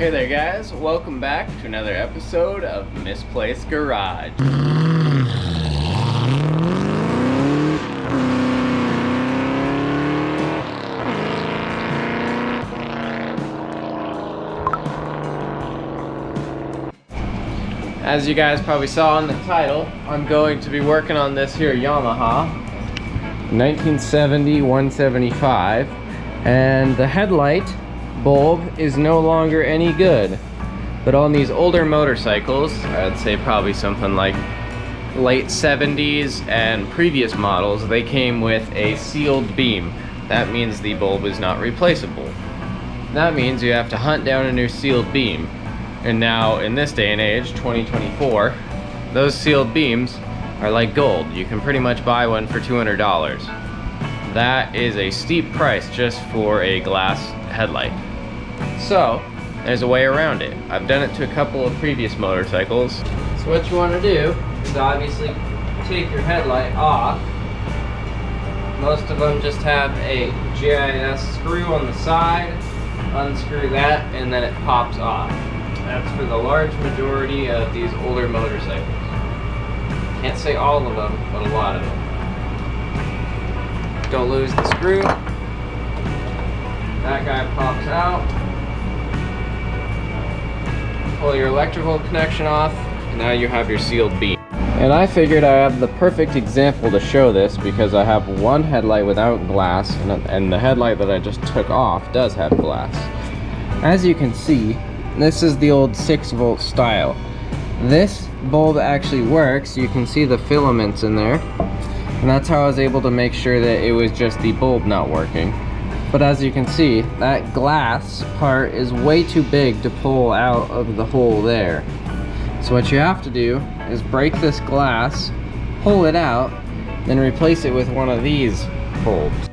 Hey there guys, welcome back to another episode of Misplaced Garage. As you guys probably saw in the title, I'm going to be working on this here Yamaha 1970 175, and the headlight bulb is no longer any good. But on these older motorcycles, I'd say probably something like late 70s and previous models, they came with a sealed beam. That means the bulb is not replaceable. That means you have to hunt down a new sealed beam. And now in this day and age, 2024, those sealed beams are like gold. You can pretty much buy one for $200. That is a steep price just for a glass headlight. So, there's a way around it. I've done it to a couple of previous motorcycles. So what you want to do is obviously take your headlight off. Most of them just have a GIS screw on the side. Unscrew that and then it pops off. That's for the large majority of these older motorcycles. Can't say all of them, but a lot of them. Don't lose the screw. That guy pops out. Pull your electrical connection off, and now you have your sealed beam. And I figured I have the perfect example to show this because I have one headlight without glass, and the headlight that I just took off does have glass. As you can see, this is the old 6-volt style. This bulb actually works. You can see the filaments in there, and that's how I was able to make sure that it was just the bulb not working. But as you can see, that glass part is way too big to pull out of the hole there. So what you have to do is break this glass, pull it out, then replace it with one of these bulbs.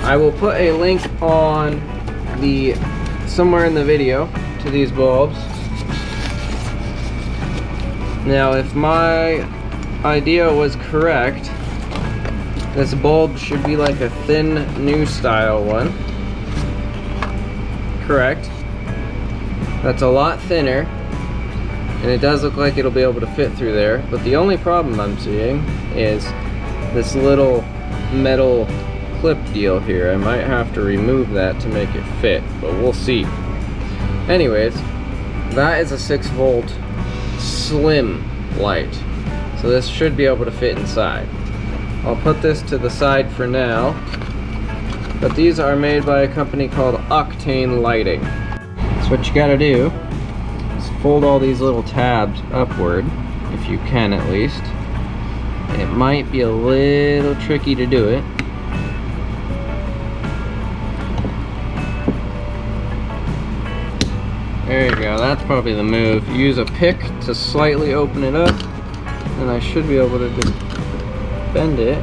I will put a link on somewhere in the video to these bulbs. Now if my idea was correct, this bulb should be like a thin new style one. Correct. That's a lot thinner, and it does look like it'll be able to fit through there, but the only problem I'm seeing is this little metal clip deal here. I might have to remove that to make it fit, but we'll see. Anyways, that is a 6-volt slim light, so this should be able to fit inside. I'll put this to the side for now, but these are made by a company called Octane Lighting. So what you gotta do is fold all these little tabs upward, if you can at least. It might be a little tricky to do it. There you go, that's probably the move. Use a pick to slightly open it up, and I should be able to just bend it.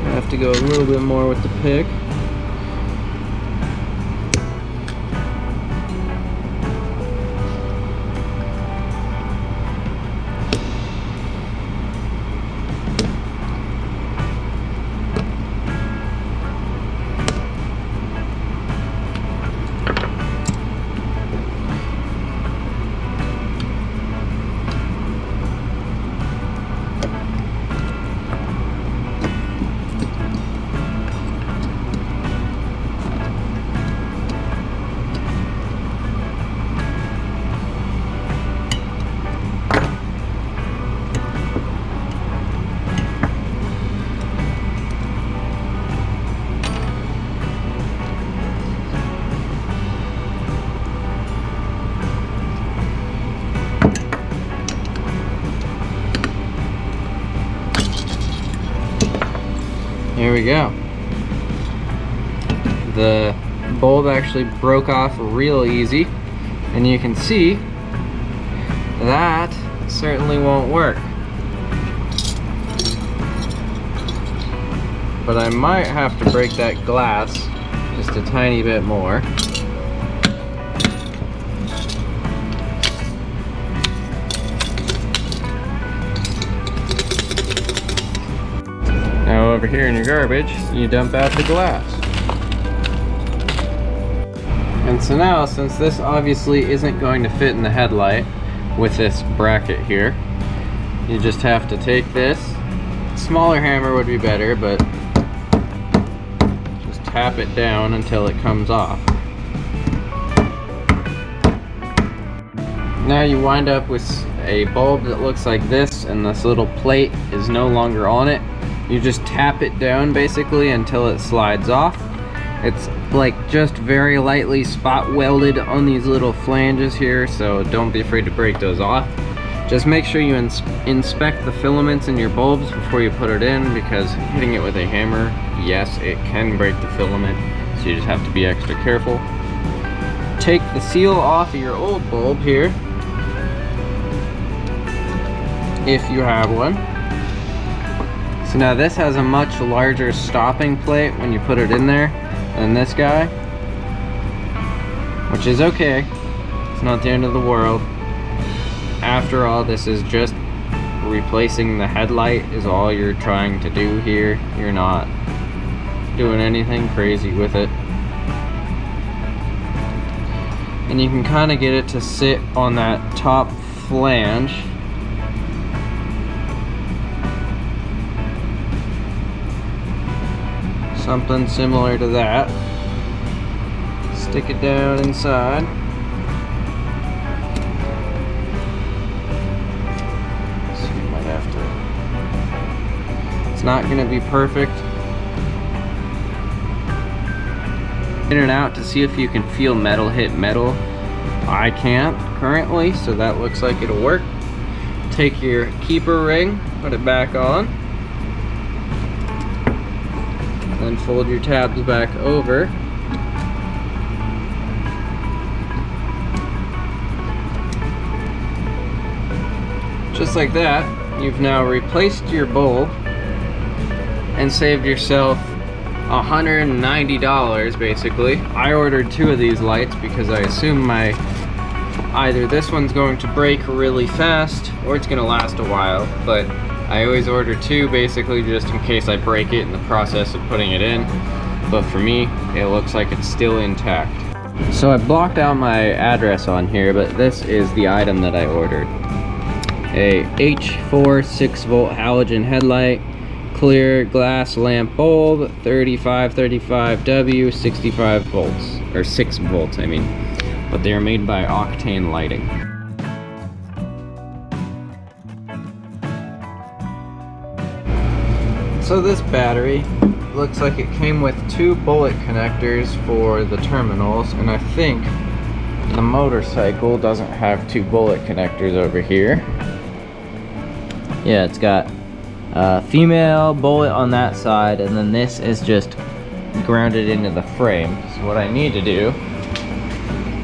I have to go a little bit more with the pick. Here we go. The bulb actually broke off real easy, and you can see that certainly won't work. But I might have to break that glass just a tiny bit more. Now over here in your garbage, you dump out the glass. And so now, since this obviously isn't going to fit in the headlight with this bracket here, you just have to take this. Smaller hammer would be better, but just tap it down until it comes off. Now you wind up with a bulb that looks like this, and this little plate is no longer on it. You just tap it down basically until it slides off. It's like just very lightly spot welded on these little flanges here, so don't be afraid to break those off. Just make sure you inspect the filaments in your bulbs before you put it in, because hitting it with a hammer, yes, it can break the filament, so you just have to be extra careful. Take the seal off of your old bulb here, if you have one. So now this has a much larger stopping plate when you put it in there than this guy, which is okay. It's not the end of the world. After all, this is just replacing the headlight is all you're trying to do here. You're not doing anything crazy with it. And you can kind of get it to sit on that top flange. Something similar to that. Stick it down inside. So you might have to. It's not going to be perfect. In and out to see if you can feel metal hit metal. I can't currently, so that looks like it'll work. Take your keeper ring, put it back on. Then fold your tabs back over. Just like that, you've now replaced your bulb and saved yourself $190 basically. I ordered 2 of these lights because I assume either this one's going to break really fast or it's gonna last a while, but I always order 2 basically just in case I break it in the process of putting it in. But for me, it looks like it's still intact. So I blocked out my address on here, but this is the item that I ordered. A H4 6-volt halogen headlight, clear glass lamp bulb, 3535W, 65 volts, or 6 volts I mean. But they are made by Octane Lighting. So this battery looks like it came with 2 bullet connectors for the terminals, and I think the motorcycle doesn't have 2 bullet connectors over here. Yeah, it's got a female bullet on that side, and then this is just grounded into the frame. So what I need to do,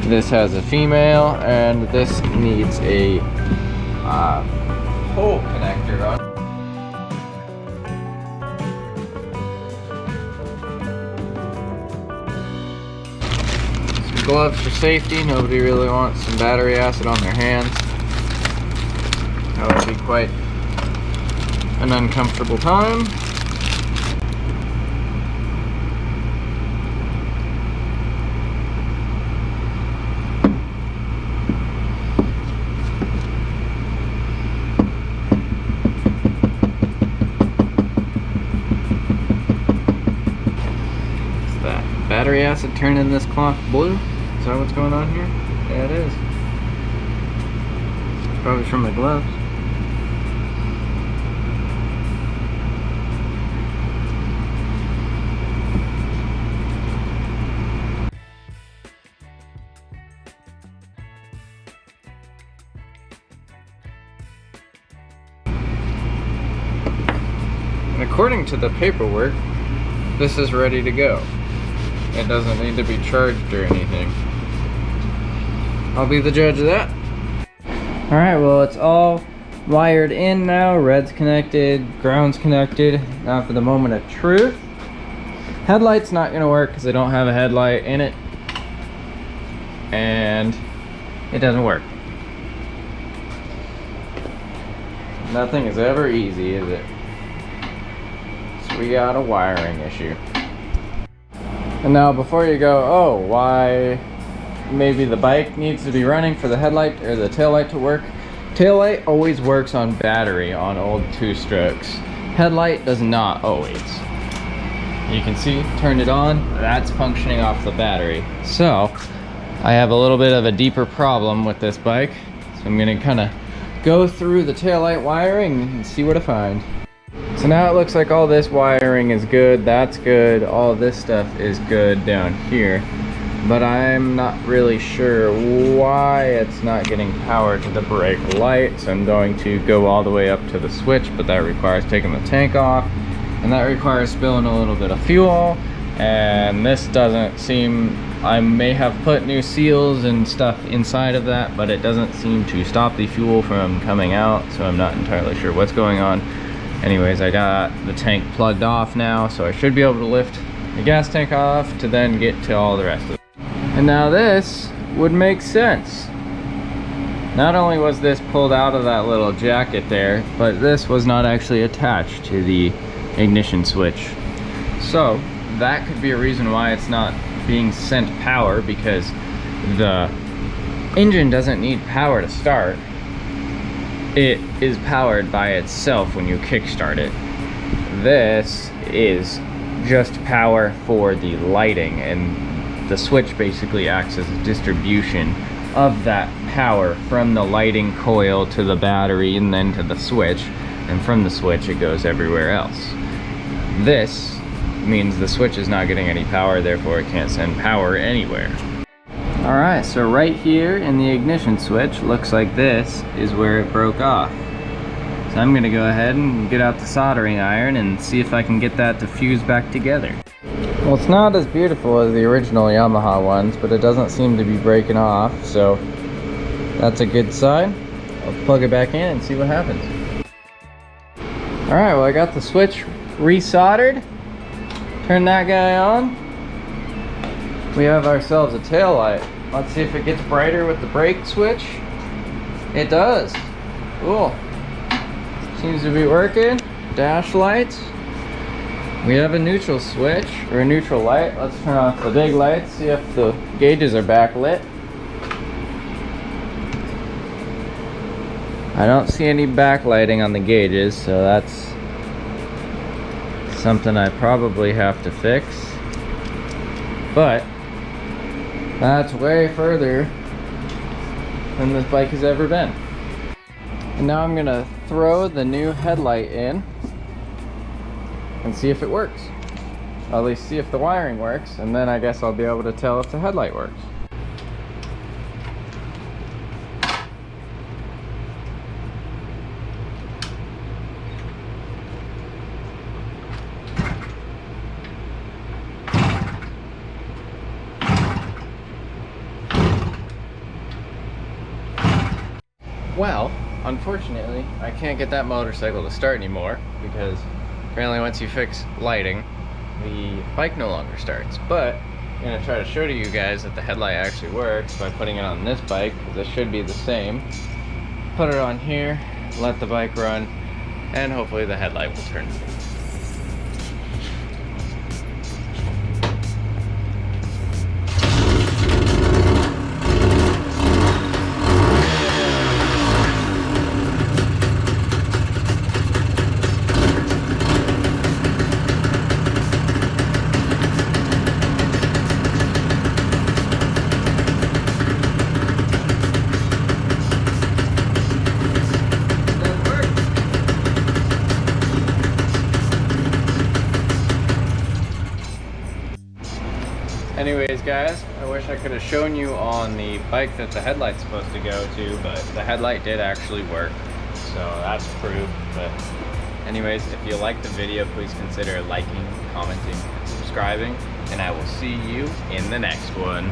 this has a female, and this needs a hole connector on. Gloves for safety. Nobody really wants some battery acid on their hands. That would be quite an uncomfortable time. Is that battery acid turning this cloth blue? Is that what's going on here? Yeah, it is. Probably from the gloves. And according to the paperwork, this is ready to go. It doesn't need to be charged or anything. I'll be the judge of that. Alright, well, it's all wired in now. Red's connected, ground's connected. Now for the moment of truth. Headlight's not gonna work because I don't have a headlight in it. And it doesn't work. Nothing is ever easy, is it? So we got a wiring issue. And now before you go, oh, why maybe the bike needs to be running for the headlight or the taillight to work. Taillight always works on battery on old 2-strokes. Headlight does not always. You can see, turned it on, that's functioning off the battery. So, I have a little bit of a deeper problem with this bike. So I'm gonna kinda go through the taillight wiring and see what I find. So now it looks like all this wiring is good, that's good, all this stuff is good down here. But I'm not really sure why it's not getting power to the brake light. So I'm going to go all the way up to the switch, but that requires taking the tank off. And that requires spilling a little bit of fuel. And this doesn't seem, I may have put new seals and stuff inside of that, but it doesn't seem to stop the fuel from coming out. So I'm not entirely sure what's going on. Anyways, I got the tank plugged off now, so I should be able to lift the gas tank off to then get to all the rest of it. And now this would make sense. Not only was this pulled out of that little jacket there, but this was not actually attached to the ignition switch. So that could be a reason why it's not being sent power, because the engine doesn't need power to start. It is powered by itself when you kickstart it. This is just power for the lighting, and the switch basically acts as a distribution of that power from the lighting coil to the battery and then to the switch, and from the switch it goes everywhere else. This means the switch is not getting any power, therefore it can't send power anywhere. Alright, so right here in the ignition switch, looks like this is where it broke off. So I'm gonna go ahead and get out the soldering iron and see if I can get that to fuse back together. Well, it's not as beautiful as the original Yamaha ones, but it doesn't seem to be breaking off, so that's a good sign. I'll plug it back in and see what happens. Alright, well, I got the switch resoldered. Turn that guy on. We have ourselves a tail light. Let's see if it gets brighter with the brake switch. It does. Cool. Seems to be working. Dash lights. We have a neutral switch, or a neutral light. Let's turn off the big lights, see if the gauges are backlit. I don't see any backlighting on the gauges, so that's something I probably have to fix. But that's way further than this bike has ever been. And now I'm gonna throw the new headlight in and see if it works. Or at least see if the wiring works, and then I guess I'll be able to tell if the headlight works. Well, unfortunately, I can't get that motorcycle to start anymore because apparently once you fix lighting, the bike no longer starts. But I'm going to try to show to you guys that the headlight actually works by putting it on this bike, because it should be the same. Put it on here, let the bike run, and hopefully the headlight will turn. Anyways guys, I wish I could have shown you on the bike that the headlight's supposed to go to, but the headlight did actually work, so that's proved. But anyways, if you liked the video, please consider liking, commenting, subscribing, and I will see you in the next one.